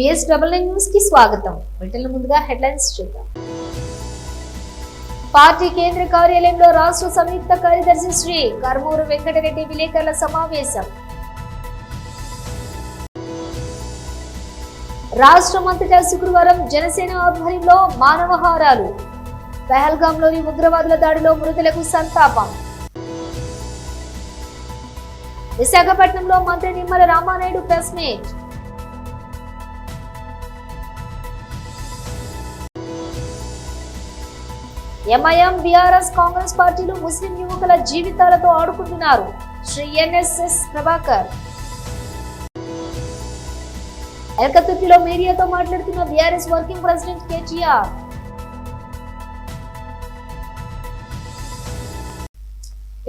BS99 news కి స్వాగతం. వీటిలో ముందుగా హెడ్లైన్స్ చూద్దాం. పార్టీ కేంద్ర కార్యాలయంలో రాష్ట్ర సంయుక్త కార్యదర్శి శ్రీ కర్మూరు వెంకటరెడ్డి విలేకరుల సమావేశం. రాష్ట్రమంతటా శుక్రవారం జనసేన ఆధ్వర్యంలో మానవహారాలు. పహల్గాంలోని ఉగ్రవాదుల దాడిలో మృతులకు సంతాపం. విశాఖపట్నంలో మంత్రి Nimmala Ramanaidu press meet. MIM, BRS, Congress పార్టీలు ముస్లిం యువకుల జీవితాలతో ఆడుకుంటున్నారు. శ్రీ ఎన్ఎస్ఎస్ ప్రభాకర్. ఎల్కతుర్తిలో మీడియాతో మాట్లాడుతున్న బీఆర్ఎస్ వర్కింగ్ ప్రెసిడెంట్ కేటీఆర్.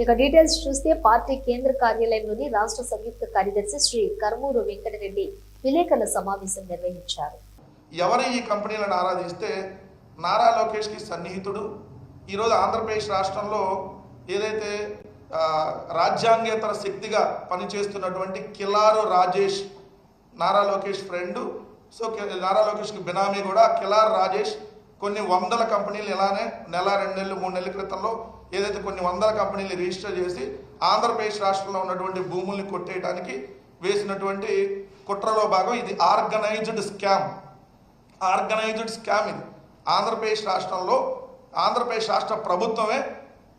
ఇక డీటెయిల్స్ చూస్తే పార్టీ కేంద్ర కార్యాలయంలోని రాష్ట్ర సంయుక్త కార్యదర్శి శ్రీ కర్మూరు వెంకటరెడ్డి విలేకరుల సమావేశం నిర్వహించారు. ఎవరు ఈ కంపెనీలను ఆరాధిస్తే నారా లోకేష్కి సన్నిహితుడు. ఈరోజు ఆంధ్రప్రదేశ్ రాష్ట్రంలో ఏదైతే రాజ్యాంగేతర శక్తిగా పనిచేస్తున్నటువంటి కిలారు రాజేష్ నారా లోకేష్ ఫ్రెండు. సో నారా లోకేష్కి బినామీ కూడా కిలారు రాజేష్ కొన్ని వందల కంపెనీలు ఇలానే నెల 2 నెలలు 3 నెలల క్రితంలో ఏదైతే కొన్ని వందల కంపెనీలు రిజిస్టర్ చేసి ఆంధ్రప్రదేశ్ రాష్ట్రంలో ఉన్నటువంటి భూముల్ని కొట్టేయడానికి వేసినటువంటి కుట్రలో భాగం ఇది. ఆర్గనైజ్డ్ స్కామ్ ఇది. ఆంధ్రప్రదేశ్ రాష్ట్రంలో ఆంధ్రప్రదేశ్ రాష్ట్ర ప్రభుత్వమే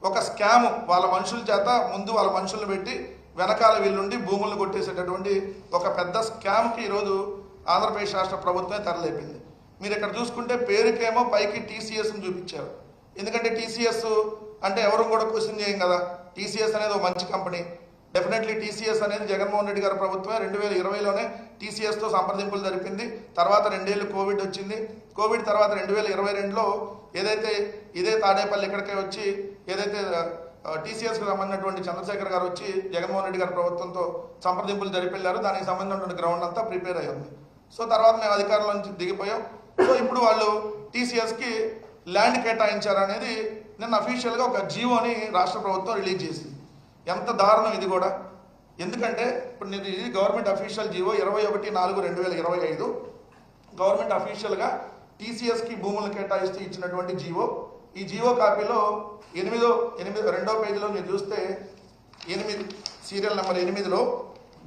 ఒక స్కామ్ వాళ్ళ మనుషుల చేత ముందు వాళ్ళ మనుషులను పెట్టి వెనకాల వీళ్ళుండి భూములను కొట్టేసేటటువంటి ఒక పెద్ద స్కామ్కి ఈరోజు ఆంధ్రప్రదేశ్ రాష్ట్ర ప్రభుత్వమే తెరలేపింది. మీరు ఇక్కడ చూసుకుంటే పేరుకేమో పైకి టీసీఎస్ని చూపించారు. ఎందుకంటే టీసీఎస్ అంటే ఎవరు కూడా క్వశ్చన్ చేయం కదా. టీసీఎస్ అనేది ఒక మంచి కంపెనీ. డెఫినెట్లీ టీసీఎస్ అనేది జగన్మోహన్ రెడ్డి గారి ప్రభుత్వమే 2020లోనే టీసీఎస్తో సంప్రదింపులు జరిపింది. తర్వాత 2 ఏళ్ళు కోవిడ్ వచ్చింది. కోవిడ్ తర్వాత 2022లో ఏదైతే ఇదే తాడేపల్లి ఇక్కడికే వచ్చి ఏదైతే టీసీఎస్కి సంబంధించినటువంటి చంద్రశేఖర్ గారు వచ్చి జగన్మోహన్ రెడ్డి గారి ప్రభుత్వంతో సంప్రదింపులు జరిపెళ్ళారు. దానికి సంబంధించినటువంటి గ్రౌండ్ అంతా ప్రిపేర్ అయ్యి ఉంది. సో తర్వాత మేము అధికారంలో నుంచి దిగిపోయాం. సో ఇప్పుడు వాళ్ళు టీసీఎస్కి ల్యాండ్ కేటాయించారనేది నిన్న అఫీషియల్గా ఒక జీవోని రాష్ట్ర ప్రభుత్వం రిలీజ్ చేసింది. ఎంత దారుణం ఇది కూడా. ఎందుకంటే ఇప్పుడు ఇది గవర్నమెంట్ అఫీషియల్ జీవో 21/4/2025 గవర్నమెంట్ అఫీషియల్గా టీసీఎస్కి భూములు కేటాయిస్తూ ఇచ్చినటువంటి జీవో. ఈ జీవో కాపీలో 2వ పేజీలో మీరు చూస్తే 8 సీరియల్ నెంబర్ 8లో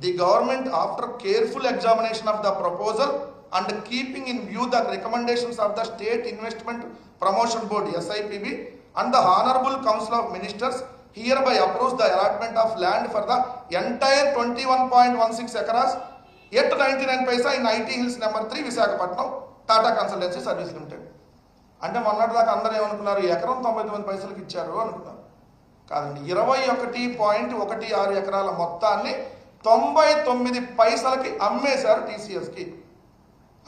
the government after careful examination of the proposal and keeping in view the recommendations of the state investment promotion board SIPB and the Honorable Council of Ministers hereby approves the allotment of land for the entire 21.16 acres at 99 paisa in IT Hills number 3 Visakhapatnam Tata Consultancy Service Limited. అంటే మొన్నటిదాకా అందరూ ఏమనుకున్నారు, ఎకరం 99 పైసలకు ఇచ్చారు అనుకున్నారు. కాదండి, 21.16 ఎకరాల మొత్తాన్ని 99 పైసలకి అమ్మేశారు టీసీఎస్కి.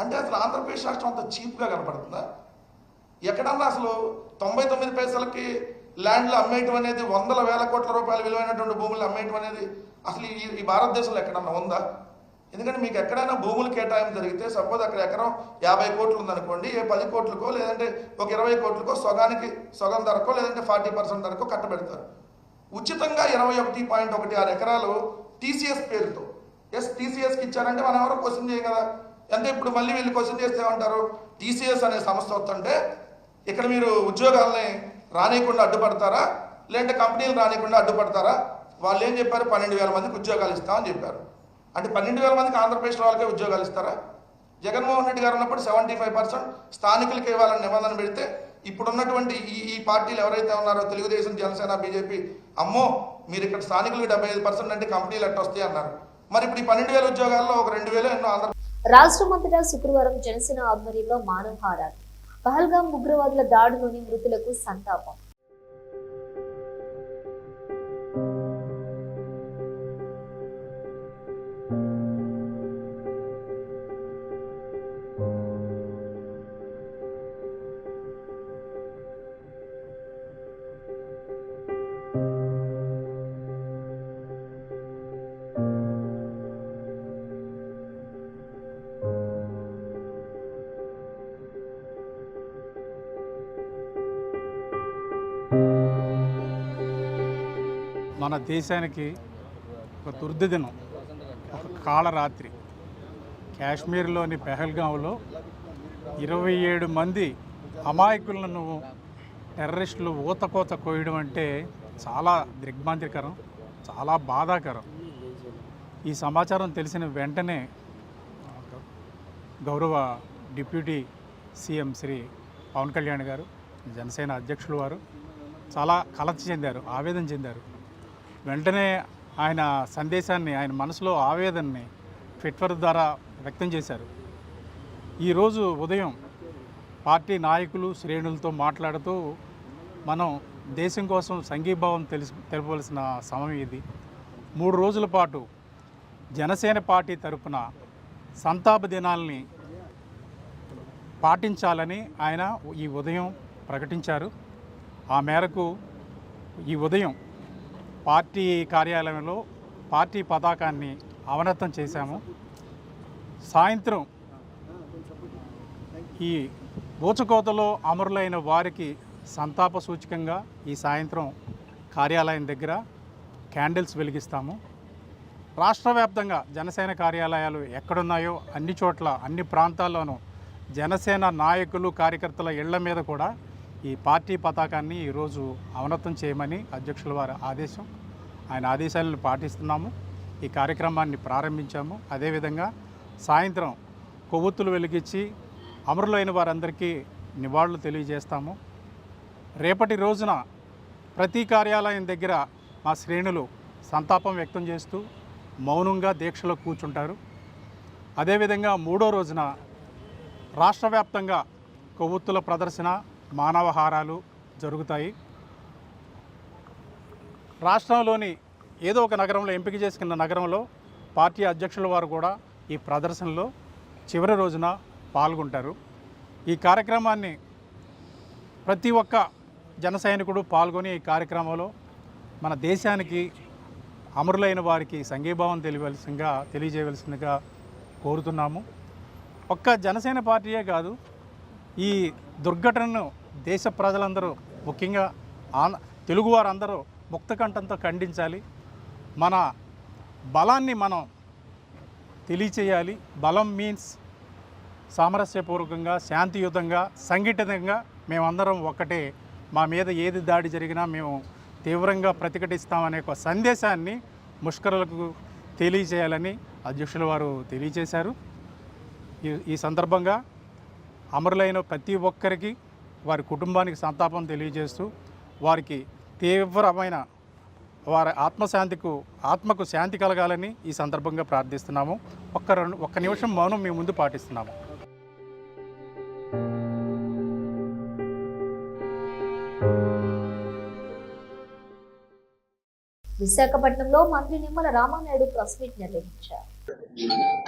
అంటే అసలు ఆంధ్రప్రదేశ్ రాష్ట్రం అంత చీప్గా కనపడుతుందా? ఎక్కడన్నా అసలు 99 పైసలకి ల్యాండ్లు అమ్మేయటం అనేది, 100,000 కోట్ల రూపాయలు విలువైనటువంటి భూములు అమ్మేయటం అనేది అసలు ఈ భారతదేశంలో ఎక్కడన్నా ఉందా? ఎందుకంటే మీకు ఎక్కడైనా భూములు కేటాయింపు జరిగితే సపోజ్ అక్కడ ఎకరం 50 కోట్లు ఉందనుకోండి, 10 కోట్లకో లేదంటే ఒక 20 కోట్లకో సగం ధరకో లేదంటే 40% ధరకో కట్టబెడతారు. ఉచితంగా 21.16 ఎకరాలు టీసీఎస్ పేరుతో టీసీఎస్కి ఇచ్చారంటే మనం ఎవరో క్వశ్చన్ చేయం కదా. అంటే ఇప్పుడు మళ్ళీ వీళ్ళు క్వశ్చన్ చేస్తే ఏమంటారు, టీసీఎస్ అనే సంస్థ వస్తుంటే ఇక్కడ మీరు ఉద్యోగాలని రానియకుండా అడ్డుపడతారా లేదంటే కంపెనీలు రానియకుండా అడ్డుపడతారా? వాళ్ళు ఏం చెప్పారు, 12,000 మందికి ఉద్యోగాలు ఇస్తామని చెప్పారు. అంటే 12,000 మందికి ఆంధ్రప్రదేశ్ వాళ్ళకే ఉద్యోగాలు ఇస్తారా? జగన్మోహన్ రెడ్డి గారు ఉన్నప్పుడు 75% స్థానికులకి ఇవ్వాలని నిబంధన పెడితే ఇప్పుడున్నటువంటి ఈ పార్టీలు ఎవరైతే ఉన్నారో తెలుగుదేశం, జనసేన, బీజేపీ, అమ్మో మీరు ఇక్కడ స్థానికులకు 75% అంటే కంపెనీలు ఎట్ట వస్తాయి అన్నారు. మరి ఇప్పుడు ఈ 12,000 ఉద్యోగాల్లో ఒక 2,000 ఎన్నో ఆంధ్ర. రాష్ట్రమంతటా శుక్రవారం జనసేన ఆధ్వర్యంలో మానవహారాలు. పహల్గాం ఉగ్రవాదుల దాడిలోని మృతులకు సంతాపం. మన దేశానికి ఒక దుర్దినం, ఒక కాళరాత్రి. కాశ్మీర్లోని పెహల్గాంలో 27 మంది అమాయకులను టెర్రరిస్టులు ఊతకోత కోయడం అంటే చాలా దిగ్భ్రాంతికరం, చాలా బాధాకరం. ఈ సమాచారం తెలిసిన వెంటనే గౌరవ డిప్యూటీ సీఎం శ్రీ పవన్ కళ్యాణ్ గారు, జనసేన అధ్యక్షులు వారు చాలా కలత చెందారు, ఆవేదన చెందారు. వెంటనే ఆయన సందేశాన్ని, ఆయన మనసులో ఆవేదనని ట్విట్టర్ ద్వారా వ్యక్తం చేశారు. ఈరోజు ఉదయం పార్టీ శ్రేణులతో మాట్లాడుతూ మనం దేశం కోసం సంఘీభావం తెలపవలసిన సమయం ఇది. 3 రోజుల పాటు జనసేన పార్టీ తరపున సంతాప దినాల్ని పాటించాలని ఆయన ఈ ఉదయం ప్రకటించారు. ఆ మేరకు ఈ ఉదయం పార్టీ కార్యాలయంలో పార్టీ పతాకాన్ని అవనతం చేశాము. సాయంత్రం ఈ ఊచకోతలో అమరులైన వారికి సంతాప సూచకంగా ఈ సాయంత్రం కార్యాలయం దగ్గర క్యాండిల్స్ వెలిగిస్తాము. రాష్ట్ర వ్యాప్తంగా జనసేన కార్యాలయాలు ఎక్కడున్నాయో అన్ని చోట్ల, అన్ని ప్రాంతాల్లోనూ జనసేన నాయకులు, కార్యకర్తల ఇళ్ల మీద కూడా ఈ పార్టీ పతాకాన్ని ఈరోజు అవనతం చేయమని అధ్యక్షుల వారి ఆదేశం. ఆయన ఆదేశాలను పాటిస్తున్నాము. ఈ కార్యక్రమాన్ని ప్రారంభించాము. అదేవిధంగా సాయంత్రం కొవ్వొత్తులు వెలిగించి అమరులైన వారందరికీ నివాళులు తెలియజేస్తాము. రేపటి రోజున ప్రతి కార్యాలయం దగ్గర మా శ్రేణులు సంతాపం వ్యక్తం చేస్తూ మౌనంగా దీక్షలో కూర్చుంటారు. అదేవిధంగా 3వ రోజున రాష్ట్ర వ్యాప్తంగా కొవ్వొత్తుల ప్రదర్శన, మానవహారాలు జరుగుతాయి. రాష్ట్రంలోని ఏదో ఒక నగరంలో, ఎంపిక చేసుకున్న నగరంలో పార్టీ అధ్యక్షుల వారు కూడా ఈ ప్రదర్శనలో చివరి రోజున పాల్గొంటారు. ఈ కార్యక్రమాన్ని ప్రతి ఒక్క జన సైనికుడు పాల్గొని ఈ కార్యక్రమంలో మన దేశానికి, అమరులైన వారికి సంఘీభావం తెలియజేయవలసిందిగా కోరుతున్నాము. ఒక్క జనసేన పార్టీయే కాదు, ఈ దుర్ఘటనను దేశ ప్రజలందరూ, ముఖ్యంగా తెలుగువారందరూ ముక్తకంఠంతో ఖండించాలి. మన బలాన్ని మనం తెలియచేయాలి. బలం మీన్స్ సామరస్యపూర్వకంగా, శాంతియుతంగా, సంఘటితంగా మేమందరం ఒక్కటే. మా మీద ఏది దాడి జరిగినా మేము తీవ్రంగా ప్రతిఘటిస్తామనే ఒక సందేశాన్ని ముష్కరులకు తెలియచేయాలని అధ్యక్షుల వారు తెలియచేశారు. ఈ సందర్భంగా అమరులైన ప్రతి ఒక్కరికి, వారి కుటుంబానికి సంతాపం తెలియజేస్తూ వారికి తీవ్రమైన వారి ఆత్మకు శాంతి కలగాలని ఈ సందర్భంగా ప్రార్థిస్తున్నాము. ఒక్క నిమిషం మౌనం మీ ముందు పాటిస్తున్నాము. విశాఖపట్నంలో మంత్రి నిమ్మల రామానాయుడు ప్రెస్ మీట్ నిర్వహించారు.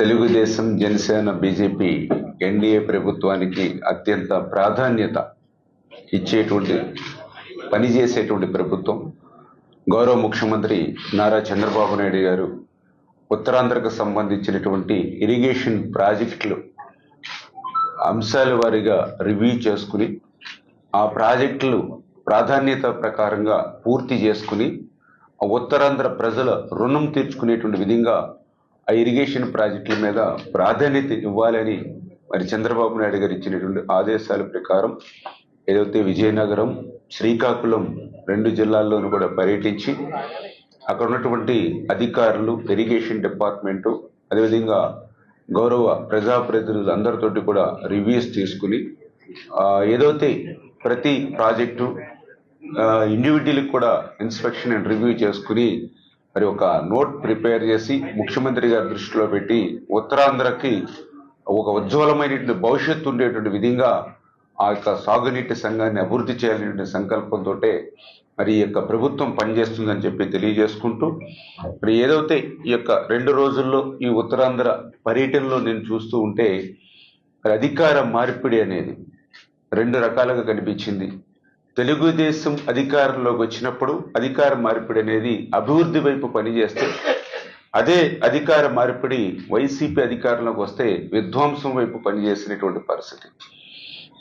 తెలుగుదేశం, జనసేన, బీజేపీ ఎన్డీఏ ప్రభుత్వానికి అత్యంత ప్రాధాన్యత ఇచ్చేటువంటి, పనిచేసేటువంటి ప్రభుత్వం. గౌరవ ముఖ్యమంత్రి నారా చంద్రబాబు నాయుడు గారు ఉత్తరాంధ్రకు సంబంధించినటువంటి ఇరిగేషన్ ప్రాజెక్టులు అంశాల వారీగా రివ్యూ చేసుకుని, ఆ ప్రాజెక్టులు ప్రాధాన్యత ప్రకారంగా పూర్తి చేసుకుని ఉత్తరాంధ్ర ప్రజల రుణం తీర్చుకునేటువంటి విధంగా ఆ ఇరిగేషన్ ప్రాజెక్టుల మీద ప్రాధాన్యత ఇవ్వాలని మరి చంద్రబాబు నాయుడు గారు ఇచ్చినటువంటి ఆదేశాల ప్రకారం ఏదైతే విజయనగరం, శ్రీకాకుళం 2 జిల్లాల్లోనూ కూడా పర్యటించి అక్కడ ఉన్నటువంటి అధికారులు, ఇరిగేషన్ డిపార్ట్మెంటు, అదేవిధంగా గౌరవ ప్రజాప్రతినిధులు అందరితోటి కూడా రివ్యూస్ తీసుకుని ఏదైతే ప్రతి ప్రాజెక్టు ఇండివిజువల్కి కూడా ఇన్స్పెక్షన్ అండ్ రివ్యూ చేసుకుని మరి ఒక నోట్ ప్రిపేర్ చేసి ముఖ్యమంత్రి గారి దృష్టిలో పెట్టి ఉత్తరాంధ్రకి ఒక ఉజ్వలమైనటువంటి భవిష్యత్తు ఉండేటువంటి విధంగా ఆ యొక్క సాగునీటి సంఘాన్ని అభివృద్ధి చేయాలనే సంకల్పంతో మరి ఈ యొక్క ప్రభుత్వం పనిచేస్తుందని చెప్పి తెలియజేసుకుంటూ, మరి ఏదైతే ఈ యొక్క 2 రోజుల్లో ఈ ఉత్తరాంధ్ర పర్యటనలో నేను చూస్తూ ఉంటే మరి అధికార మార్పిడి అనేది 2 రకాలుగా కనిపించింది. తెలుగుదేశం అధికారంలోకి వచ్చినప్పుడు అధికార మార్పిడి అనేది అభివృద్ధి వైపు పనిచేస్తే, అదే అధికార మార్పిడి వైసీపీ అధికారంలోకి వస్తే విధ్వంసం వైపు పనిచేసినటువంటి పరిస్థితి.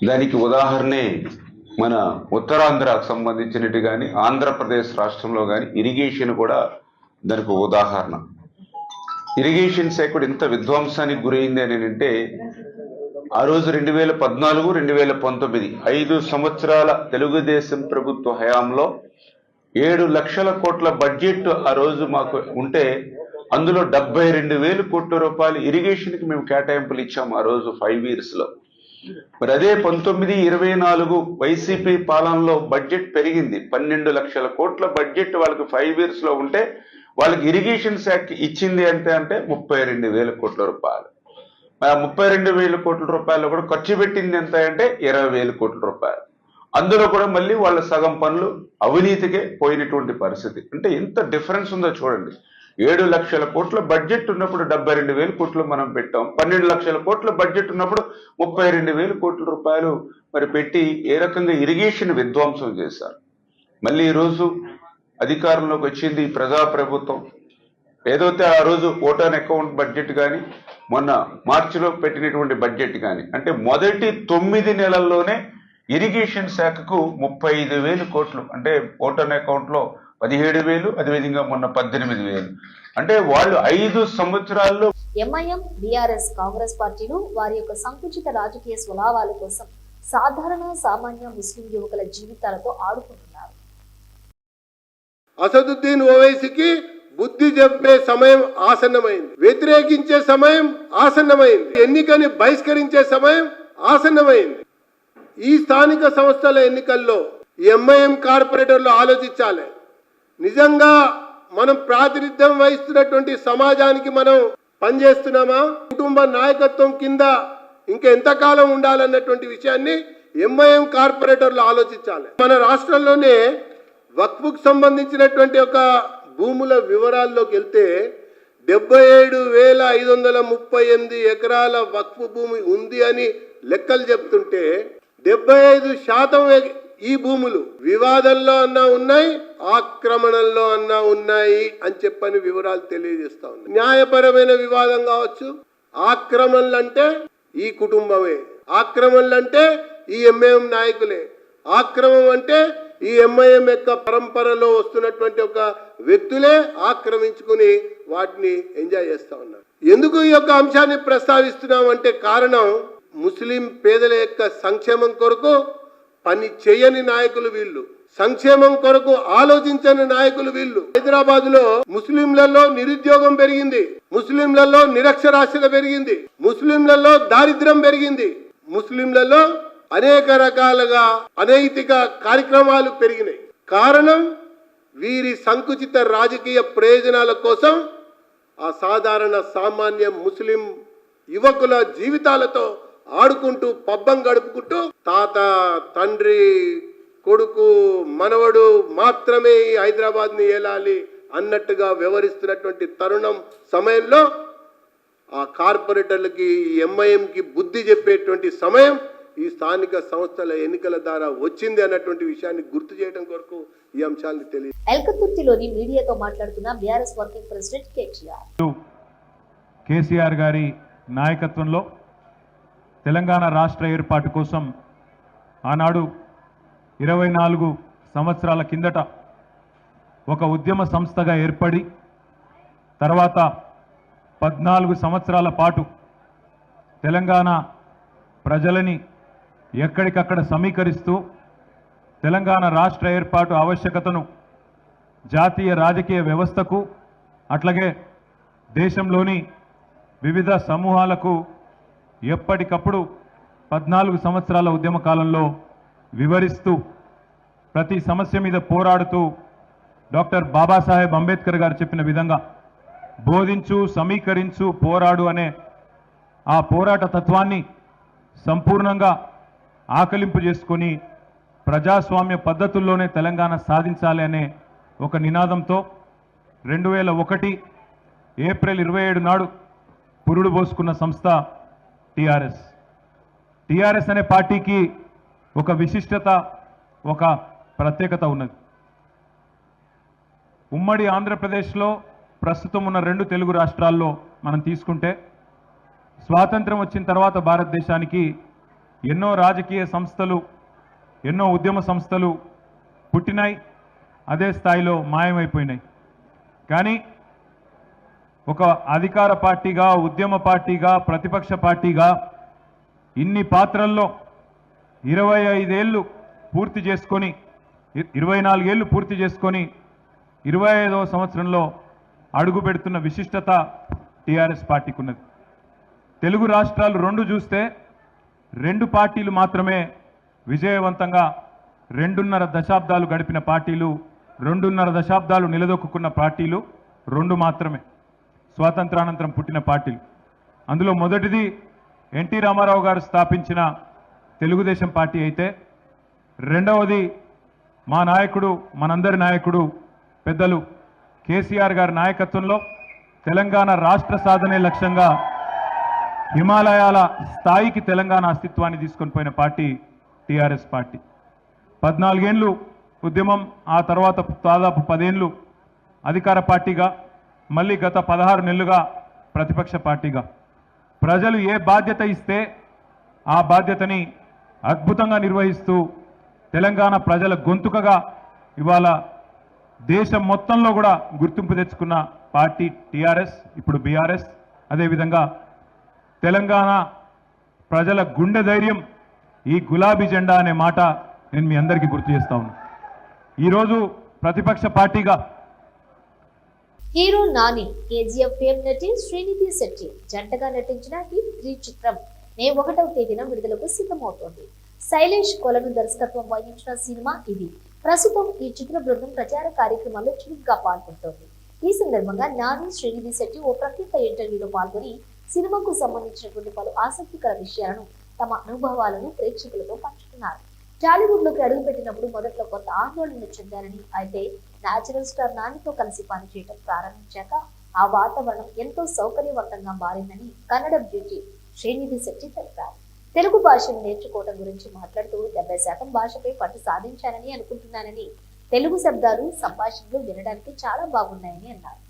దానికి ఉదాహరణే మన ఉత్తరాంధ్రకు సంబంధించినట్టు కానీ, ఆంధ్రప్రదేశ్ రాష్ట్రంలో కానీ ఇరిగేషన్ కూడా దానికి ఉదాహరణ. ఇరిగేషన్ శాఖ కూడా ఇంత విధ్వంసానికి గురైంది అని అంటే ఆ రోజు 2014, 2019 5 సంవత్సరాల తెలుగుదేశం ప్రభుత్వ హయాంలో 7 లక్షల కోట్ల బడ్జెట్ ఆ రోజు మాకు ఉంటే అందులో 72,000 కోట్ల రూపాయలు ఇరిగేషన్కి మేము కేటాయింపులు ఇచ్చాము ఆ రోజు 5 yearsలో. మరి అదే 19-24 వైసీపీ పాలనలో బడ్జెట్ పెరిగింది. 12 లక్షల కోట్ల బడ్జెట్ వాళ్ళకి 5 yearsలో ఉంటే వాళ్ళకి ఇరిగేషన్ శాఖ ఇచ్చింది అంటే 32,000 కోట్ల రూపాయలు. మరి 32,000 కోట్ల రూపాయలు కూడా ఖర్చు పెట్టింది ఎంత అంటే 20,000 కోట్ల రూపాయలు. అందులో కూడా మళ్ళీ వాళ్ళ సగం పనులు అవినీతికే పోయినటువంటి పరిస్థితి. అంటే ఎంత డిఫరెన్స్ ఉందో చూడండి. 7 లక్షల కోట్ల బడ్జెట్ ఉన్నప్పుడు 72,000 కోట్లు మనం పెట్టాం. 12 లక్షల కోట్ల బడ్జెట్ ఉన్నప్పుడు 32,000 కోట్ల రూపాయలు మరి పెట్టి ఏ రకంగా ఇరిగేషన్ విధ్వంసం చేశారు. మళ్ళీ ఈరోజు అధికారంలోకి వచ్చింది ప్రజాప్రభుత్వం. ఏదైతే ఆ రోజు ఓటాన్ అకౌంట్ బడ్జెట్ కానీ మొన్న మార్చిలో పెట్టినటువంటి బడ్జెట్ కానీ అంటే మొదటి 9 నెలల్లోనే ఇరిగేషన్ శాఖకు 35,000 కోట్లు అంటే ఓటాన్ అకౌంట్లో 17,000, అదేవిధంగా మొన్న 18,000. అంటే వాళ్ళు 5 సంవత్సరాల్లో ఎంఐఎం, బీఆర్ఎస్, కాంగ్రెస్ పార్టీలు వారి యొక్క సంకుచిత రాజకీయ స్వభావాల కోసం సాధారణ సామాన్య ముస్లిం యువకుల జీవితాలతో ఆడుకుంటున్నారు. అసదుద్దీన్ ఓవైసీకి బుద్ధి చెప్పే సమయం ఆసన్నమైంది. వ్యతిరేకించే సమయం ఆసన్నమైంది. ఎన్నికని బహిష్కరించే సమయం ఆసన్నమైంది. ఈ స్థానిక సంస్థల ఎన్నికల్లో ఎంఐఎం కార్పొరేటర్లు ఆలోచించాలి. నిజంగా మనం ప్రాతినిధ్యం వహిస్తున్నటువంటి సమాజానికి మనం పనిచేస్తున్నామా? కుటుంబ నాయకత్వం కింద ఇంకా ఎంతకాలం ఉండాలన్నటువంటి విషయాన్ని ఎంఐఎం కార్పొరేటర్లు ఆలోచించాలి. మన రాష్ట్రంలోనే వక్ఫ్కు సంబంధించినటువంటి ఒక భూముల వివరాల్లోకి వెళ్తే 77,538 ఎకరాల వక్ఫ్ భూమి ఉంది అని లెక్కలు చెప్తుంటే 75% ఈ భూములు వివాదంలో అన్నా ఉన్నాయి, ఆక్రమణల్లో అన్నా ఉన్నాయి అని చెప్పని వివరాలు తెలియజేస్తా ఉన్నాయి. న్యాయపరమైన వివాదం కావచ్చు, ఆక్రమణలంటే ఈ కుటుంబమే, ఆక్రమణలంటే ఈ ఎంఐఎం నాయకులే, ఆక్రమం అంటే ఈ ఎంఐఎం యొక్క పరంపరలో వస్తున్నటువంటి ఒక వ్యక్తులే ఆక్రమించుకుని వాటిని ఎంజాయ్ చేస్తా ఉన్నారు. ఎందుకు ఈ యొక్క అంశాన్ని ప్రస్తావిస్తున్నామంటే కారణం ముస్లిం పేదల యొక్క సంక్షేమం కొరకు పని చేయని నాయకులు వీళ్ళు, సంక్షేమం కొరకు ఆలోచించని నాయకులు వీళ్ళు. హైదరాబాద్ లో ముస్లింలలో నిరుద్యోగం పెరిగింది, ముస్లింలలో నిరక్షరాస్యత పెరిగింది, ముస్లింలలో దారిద్ర్యం పెరిగింది, ముస్లింలలో అనేక రకాలుగా అనైతిక కార్యక్రమాలు పెరిగినాయి. కారణం వీరి సంకుచిత రాజకీయ ప్రయోజనాల కోసం ఆ సాధారణ సామాన్య ముస్లిం యువకుల జీవితాలతో ఆడుకుంటూ పబ్బం గడుపుకుంటూ తాత, తండ్రి, కొడుకు, మనవడు మాత్రమే ఈ హైదరాబాద్ ని ఏలాలి అన్నట్టుగా వ్యవహరిస్తున్నటువంటి తరుణం సమయంలో ఆ కార్పొరేటర్లకి ఎంఐఎంకి బుద్ధి చెప్పేటువంటి సమయం ఈ స్థానిక సంస్థల ఎన్నికల ద్వారా వచ్చింది అన్నటువంటి విషయాన్ని గుర్తు చేయడం కొరకు ఈ అంశాలను తెలియదు. ఎల్కతుర్తిలోని మీడియాతో మాట్లాడుతున్న బీఆర్ఎస్ వర్కింగ్ ప్రెసిడెంట్ కేసీఆర్ గారి నాయకత్వంలో తెలంగాణ రాష్ట్ర ఏర్పాటు కోసం ఆనాడు 24 సంవత్సరాల కిందట ఒక ఉద్యమ సంస్థగా ఏర్పడి తర్వాత 14 సంవత్సరాల పాటు తెలంగాణ ప్రజలని ఎక్కడికక్కడ సమీకరిస్తూ తెలంగాణ రాష్ట్ర ఏర్పాటు ఆవశ్యకతను జాతీయ రాజకీయ వ్యవస్థకు అట్లాగే దేశంలోని వివిధ సమూహాలకు ఎప్పటికప్పుడు 14 సంవత్సరాల ఉద్యమ కాలంలో వివరిస్తూ ప్రతి సమస్య మీద పోరాడుతూ డాక్టర్ బాబాసాహెబ్ అంబేద్కర్ గారు చెప్పిన విధంగా బోధించు, సమీకరించు, పోరాడు అనే ఆ పోరాట తత్వాన్ని సంపూర్ణంగా ఆకలింపు చేసుకొని ప్రజాస్వామ్య పద్ధతుల్లోనే తెలంగాణ సాధించాలి అనే ఒక నినాదంతో 2001 ఏప్రిల్ 27 నాడు పురుడు పోసుకున్న సంస్థ టిఆర్ఎస్. టిఆర్ఎస్ అనే పార్టీకి ఒక విశిష్టత, ఒక ప్రత్యేకత ఉన్నది. ఉమ్మడి ఆంధ్రప్రదేశ్లో ప్రస్తుతం ఉన్న 2 తెలుగు రాష్ట్రాల్లో మనం తీసుకుంటే స్వాతంత్రం వచ్చిన తర్వాత భారతదేశానికి ఎన్నో రాజకీయ సంస్థలు, ఎన్నో ఉద్యమ సంస్థలు పుట్టినాయి, అదే స్థాయిలో మాయమైపోయినాయి. కానీ ఒక అధికార పార్టీగా, ఉద్యమ పార్టీగా, ప్రతిపక్ష పార్టీగా ఇన్ని పాత్రల్లో 25 ఏళ్ళు పూర్తి చేసుకొని 24 ఏళ్ళు పూర్తి చేసుకొని 25వ సంవత్సరంలో అడుగు పెడుతున్న విశిష్టత టీఆర్ఎస్ పార్టీకి ఉన్నది. తెలుగు రాష్ట్రాలు రెండు చూస్తే 2 పార్టీలు మాత్రమే విజయవంతంగా 2.5 దశాబ్దాలు గడిపిన పార్టీలు, 2.5 దశాబ్దాలు నిలదొక్కున్న పార్టీలు 2 మాత్రమే స్వాతంత్రానంతరం పుట్టిన పార్టీలు. అందులో మొదటిది ఎన్టీ రామారావు గారు స్థాపించిన తెలుగుదేశం పార్టీ అయితే, రెండవది మా నాయకుడు, మనందరి నాయకుడు పెద్దలు కేసీఆర్ గారి నాయకత్వంలో తెలంగాణ రాష్ట్ర సాధనే లక్ష్యంగా హిమాలయాల స్థాయికి తెలంగాణ అస్తిత్వాన్ని తీసుకొని పోయిన పార్టీ టీఆర్ఎస్ పార్టీ. 14 ఏళ్ళు ఉద్యమం, ఆ తర్వాత దాదాపు 10 ఏళ్ళు అధికార పార్టీగా, మళ్ళీ గత 16 నెలలుగా ప్రతిపక్ష పార్టీగా ప్రజలు ఏ బాధ్యత ఇస్తే ఆ బాధ్యతని అద్భుతంగా నిర్వహిస్తూ తెలంగాణ ప్రజల గొంతుకగా ఇవాళ దేశం మొత్తంలో కూడా గుర్తింపు తెచ్చుకున్న పార్టీ టీఆర్ఎస్, ఇప్పుడు బీఆర్ఎస్. అదేవిధంగా తెలంగాణ ప్రజల గుండె ధైర్యం ఈ గులాబీ జెండా అనే మాట నేను మీ అందరికీ గుర్తు చేస్తా ఉన్నాను. ఈరోజు ప్రతిపక్ష పార్టీగా హీరో నాని, కేజీఎఫ్ ఫేమ్ నటి శ్రీనిధి శెట్టి జంటగా నటించిన హిట్ 3 చిత్రం మే 1వ తేదీన విడుదలకు సిద్ధమవుతోంది. శైలేష్ కొలను దర్శకత్వం వహించిన సినిమా ఇది. ప్రస్తుతం ఈ చిత్ర బృందం ప్రచార కార్యక్రమాల్లో చురుగ్గా పాల్గొంటోంది. ఈ సందర్భంగా నాని, శ్రీనిధి శెట్టి ఓ ప్రత్యేక ఇంటర్వ్యూలో పాల్గొని సినిమాకు సంబంధించినటువంటి పలు ఆసక్తికర విషయాలను, తమ అనుభవాలను ప్రేక్షకులతో పంచుకున్నారు. టాలీవుడ్ లోకి అడుగుపెట్టినప్పుడు మొదట్లో కొంత ఆందోళన చెందారని, అయితే నేచురల్ స్టార్ నానితో కలిసి పనిచేయడం ప్రారంభించాక ఆ వాతావరణం ఎంతో సౌకర్యవంతంగా మారిందని కన్నడ బ్యూటీ శ్రీనిధి శెట్టి తెలిపారు. తెలుగు భాషను నేర్చుకోవడం గురించి మాట్లాడుతూ 70% భాషపై పట్టు సాధించానని అనుకుంటున్నానని, తెలుగు శబ్దాలు, సంభాషణలు వినడానికి చాలా బాగున్నాయని అన్నారు.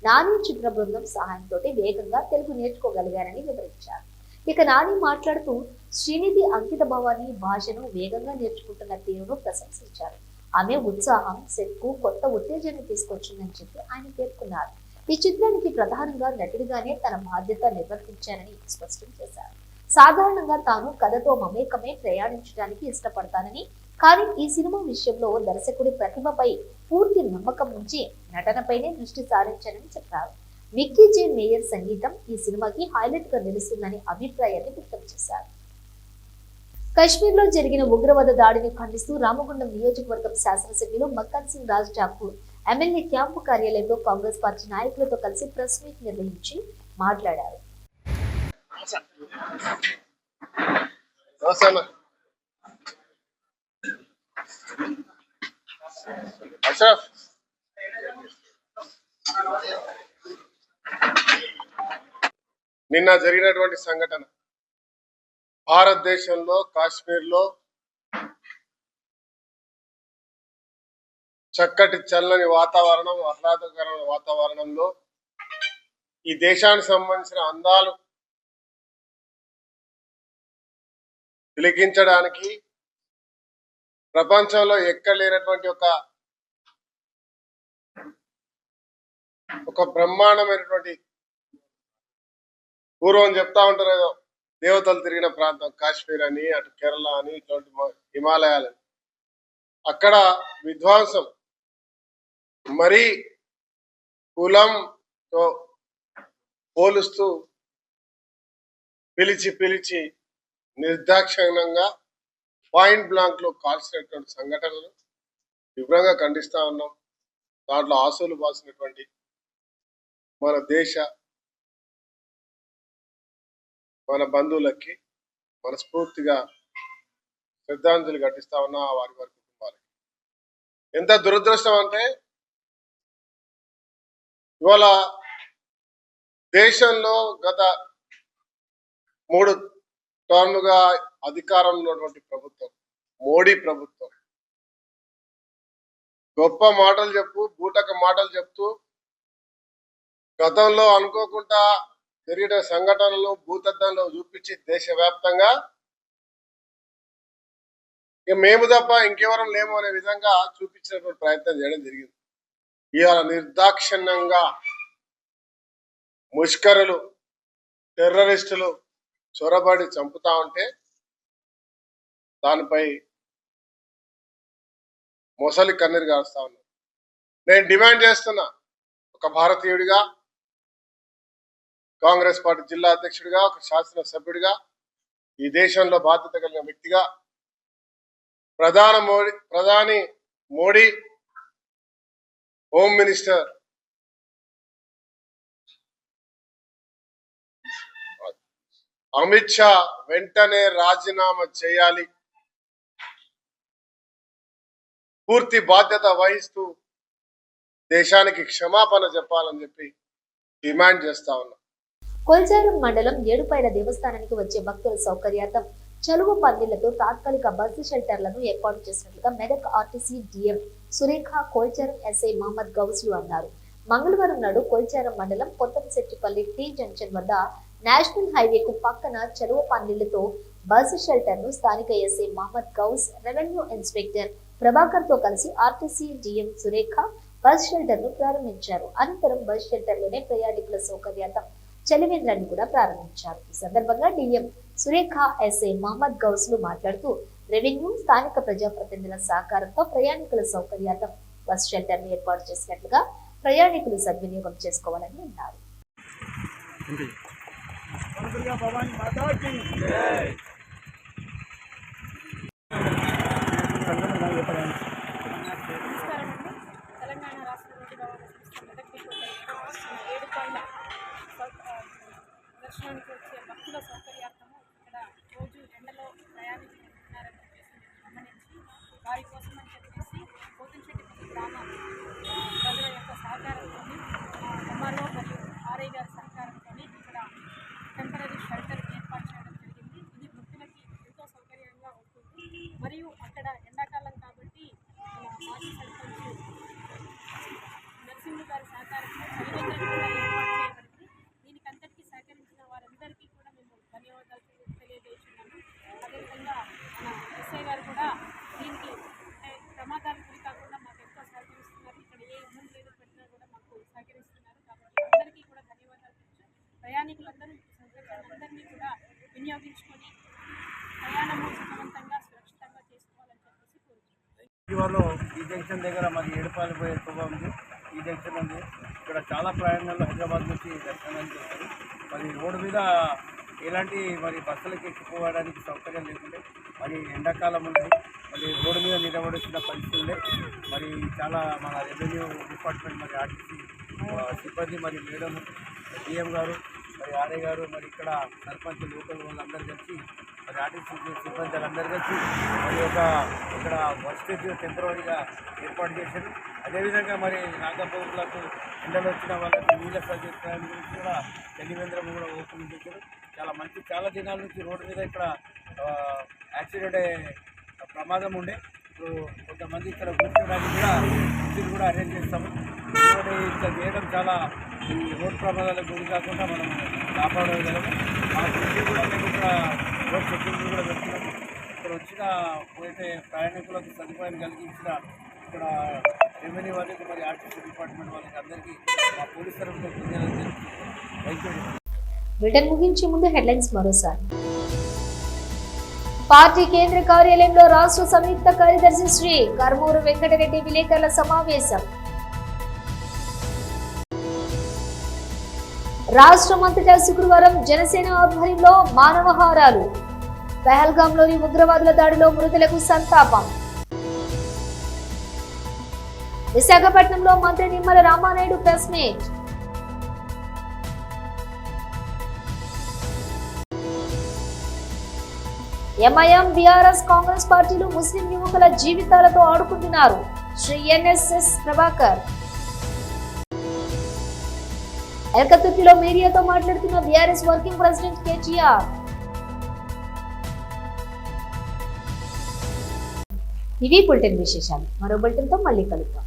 నాని చిత్ర బృందం సహాయంతో వేగంగా తెలుగు నేర్చుకోగలిగారని వివరించారు. ఇక నాని మాట్లాడుతూ శ్రీనిధి అంకిత భావాన్ని, భాషను వేగంగా నేర్చుకుంటున్న తీరును ప్రశంసించారు. ఆమె ఉత్సాహం సెట్ కు కొత్త ఉత్తేజాన్ని తీసుకొచ్చిందని చెప్పి ఆయన పేర్కొన్నారు. ఈ చిత్రానికి ప్రధానంగా నటుడిగానే తన బాధ్యత నిర్వర్తించానని స్పష్టం చేశారు. సాధారణంగా తాను కథతో మమేకమే ప్రయాణించడానికి ఇష్టపడతానని, కానీ ఈ సినిమా విషయంలో దర్శకుడి ప్రతిభపై పూర్తి నమ్మకం ఉంచి నటనపైనే దృష్టి సారించానని చెప్పారు. మిక్కీ జే మేయర్ సంగీతం ఈ సినిమాకి హైలైట్ గా నిలుస్తుందని అభిప్రాయాన్ని వ్యక్తం చేశారు. కశ్మీర్ లో జరిగిన ఉగ్రవాద దాడిని ఖండిస్తూ రామగుండం నియోజకవర్గం శాసనసభ్యులు మక్కన్ సింగ్ రాజ్ ఠాకూర్ ఎమ్మెల్యే క్యాంపు కార్యాలయంలో కాంగ్రెస్ పార్టీ నాయకులతో కలిసి ప్రెస్ మీట్ నిర్వహించి మాట్లాడారు. నిన్న జరిగినటువంటి సంఘటన భారతదేశంలో కాశ్మీర్లో చక్కటి చల్లని వాతావరణం, ఆహ్లాదకరమైన వాతావరణంలో ఈ దేశానికి సంబంధించిన అందాలు తిలకించడానికి ప్రపంచంలో ఎక్కడ లేనటువంటి ఒక బ్రహ్మాండమైనటువంటి, పూర్వం చెప్తా ఉంటారు ఏదో దేవతలు తిరిగిన ప్రాంతం కాశ్మీర్ అని, అటు కేరళ అని, ఇటువంటి హిమాలయాలని, అక్కడ విధ్వంసం మరీ కులంతో పోలుస్తూ పిలిచి నిర్దాక్షిణ్యంగా పాయింట్ బ్లాంక్ లో కాల్చినటువంటి సంఘటనలు తీవ్రంగా ఖండిస్తా ఉన్నాం. దాంట్లో ఆశలు బాసినటువంటి మన దేశ, మన బంధువులకి మనస్ఫూర్తిగా శ్రద్ధాంజలి ఘటిస్తా ఉన్నా వారి కుటుంబాలకి. ఎంత దురదృష్టం అంటే ఇవాళ దేశంలో గత 3 టర్మ్లుగా అధికారంలో ఉన్నటువంటి ప్రభుత్వం, మోడీ ప్రభుత్వం, గొప్ప మాటలు బూటక మాటలు చెప్తూ గతంలో అనుకోకుండా జరిగిన సంఘటనలు భూతద్దంలో చూపించి దేశవ్యాప్తంగా మేము తప్ప ఇంకెవరం లేము అనే విధంగా చూపించినటువంటి ప్రయత్నం చేయడం జరిగింది. ఇవాళ నిర్దాక్షిణ్యంగా ముష్కరులు టెర్రరిస్టులు చొరబడి చంపుతా ఉంటే దానిపై మొసలి కన్నీరు కారుస్తా ఉన్నా. నేను డిమాండ్ చేస్తున్నా, ఒక భారతీయుడిగా, కాంగ్రెస్ పార్టీ జిల్లా అధ్యక్షుడిగా, ఒక శాసనసభ్యుడిగా, ఈ దేశంలో బాధ్యత కలిగిన వ్యక్తిగా ప్రధాని మోడీ, హోమ్ మినిస్టర్ అమిత్ షా వెంటనే రాజీనామా చేయాలి, పూర్తి బాధ్యత వహిస్తూ దేశానికి క్షమాపణ చెప్పాలని చెప్పి డిమాండ్ చేస్తా ఉన్నా. కొల్చారం మండలం ఏడుపైల దేవస్థానానికి వచ్చే భక్తుల సౌకర్యార్థం చలువ పందిళ్లతో తాత్కాలిక బస్సు షెల్టర్లను ఏర్పాటు చేసినట్లుగా Medak RTC DM Surekha Kolcharam SI Mohammed గౌస్లు అన్నారు. మంగళవారం నాడు కొల్చారం మండలం కొత్తపల్లి టీ జంక్షన్ వద్ద నేషనల్ హైవేకు పక్కన చలువ పందిళ్లతో బస్సు షెల్టర్ ను స్థానిక SI Mohammed Ghouse, revenue inspector Prabhakar తో కలిసి RTC DM Surekha bus shelter ను ప్రారంభించారు. అనంతరం బస్ షెల్టర్ లోనే ప్రయాణికుల సౌకర్యార్థం చలివేంద్రాన్ని కూడా ప్రారంభించారు. ఈ సందర్భంగా డిఎం సురేఖ ఎస్ఐ మహమ్మద్ గౌస్లు మాట్లాడుతూ రెవెన్యూ, స్థానిక ప్రజాప్రతినిధుల సహకారంతో ప్రయాణికుల సౌకర్యార్థం బస్ షెల్టర్ ను ఏర్పాటు చేసినట్లుగా ప్రయాణికులు సద్వినియోగం చేసుకోవాలని అన్నారు. తెలంగాణ రాష్ట్ర రోడ్డు రవాణా సంస్థ మెదక్ ఏడుపాయల దర్శనానికి వచ్చే భక్తుల సౌకర్యార్థము ఇక్కడ రోజు ఎండలో ప్రయాణిస్తున్నారని చెప్పేసి గమనించి వారి కోసం అని చెప్పేసి పోతంశెట్టిపల్లి గ్రామ ప్రజల యొక్క సహకారంతో ఎంఆర్ఓ మరియు ఆర్ఐ గారి సహకారంతో ఇక్కడ టెంపరీ షెల్టర్ ఏర్పాటు చేయడం జరిగింది. ఇది భక్తులకి ఎంతో సౌకర్యంగా ఉంటుంది. మరియు అక్కడ ఎండాకాలం కాబట్టి మాజీ సర్పంచ్ నరసింహ గారి సహకారంతో చలివేంద్రం కూడా ఏర్పాటు చేయబడింది. దీనికి అంతటికీ సహకరించిన వారందరికీ కూడా మేము ధన్యవాదాలు తెలియజేస్తున్నాము. అదేవిధంగా మన ఎస్ఐ గారు కూడా దీనికి ప్రమాదాలు గురి కాకుండా మాకు ఎంతో సహకరిస్తున్నారు. ఇక్కడ ఏ ఇబ్బంది ఏదో పెట్టినా కూడా మాకు సహకరిస్తున్నారు. కాబట్టి అందరికీ కూడా ధన్యవాదాలు తెలుసు. ప్రయాణికులందరూ సౌకర్యాన్ని అందరినీ కూడా వినియోగించుకొని ప్రయాణము సుఖవంతంగా సురక్షితంగా చేసుకోవాలని చెప్పేసి కోరుతున్నాను. ఈ జంక్షన్ దగ్గర మరి ఏడుపాయలు పోయే ఎక్కువగా ఉంది. ఈ జంక్షన్ ఉంది. ఇక్కడ చాలా ప్రయాణాలు హైదరాబాద్ నుంచి దర్శనానికి వస్తారు. మరి రోడ్డు మీద ఎలాంటి మరి బస్సులకి ఎక్కిపోవడానికి సౌకర్యం లేకుంటే మరి ఎండాకాలం ఉంది. మరి రోడ్డు మీద నిలబడుతున్న పరిస్థితి ఉండే. మరి చాలా మన రెవెన్యూ డిపార్ట్మెంట్ మరి ఆర్టీసీ సిబ్బంది మరి మేడం డిఎం గారు మరి ఆర్ఏ గారు మరి ఇక్కడ సర్పంచ్ లోకల్ వాళ్ళందరూ కలిసి మరి ఆర్టీసీ సిబ్బంది అందరూ కలిసి మరి ఇక్కడ వర్క్ టెంపరీగా ఏర్పాటు చేశారు. అదేవిధంగా మరి నాగపౌరులకు ఎండలు వచ్చిన వాళ్ళకి నీళ్ళ సౌకర్యం గురించి కూడా చలివేంద్రం కూడా ఓపెన్ చేశారు. చాలా దినాల నుంచి రోడ్డు మీద ఇక్కడ యాక్సిడెంట్ అయ్యే ప్రమాదం ఉండే. ఇప్పుడు కొంతమంది ఇక్కడ కూర్చోడానికి కూడా కుర్చీలు కూడా అరేంజ్ చేస్తాము. ఇక్కడ చేయడం చాలా ఈ రోడ్ ప్రమాదాలకు గురి కాకుండా మనం కాపాడగలము. మా కుర్చీ కూడా మేము ఇక్కడ రోడ్ సెక్యూరిటీ కూడా పెడుతున్నాము. ఇక్కడ వచ్చిన పోయితే ప్రయాణికులకు సదుపాయం కలిగించిన ఇక్కడ రెవెన్యూ వాళ్ళకి మరి ఆర్టీసీ డిపార్ట్మెంట్ వాళ్ళకి అందరికీ మా పోలీస్ తరఫున కృతజ్ఞతలు తెలుపుతున్నాము. బ్రిటన్ ముగించే ముందు హెడ్లైన్స్ మరోసారి. పార్టీ కేంద్ర కార్యాలయంలో రాష్ట్ర సంయుక్త కార్యదర్శి శ్రీ కర్మూరు వెంకటరెడ్డి విలేకరుల సమావేశం. రాష్ట్రమంతటా శుక్రవారం జనసేన ఆధ్వర్యంలో మానవహారాలు. పహల్గాంలోని ఉగ్రవాదుల దాడిలో మృతులకు సంతాపం. విశాఖపట్నంలో మంత్రి Nimmala Ramanaidu press meet. MIM, BRS, Congress పార్టీలు ముస్లిం యువకుల జీవితాలతో ఆడుకుంటున్నారు. శ్రీ ఎన్ఎస్ఎస్ ప్రభాకర్. ఎల్కతుర్తిలో మీడియాతో మాట్లాడుతున్న బీఆర్ఎస్ వర్కింగ్ ప్రెసిడెంట్ కేటీఆర్. ఇవి బులెటిన్ విశేషాలు. మరో బులెటిన్తో మళ్ళీ కలుద్దాం.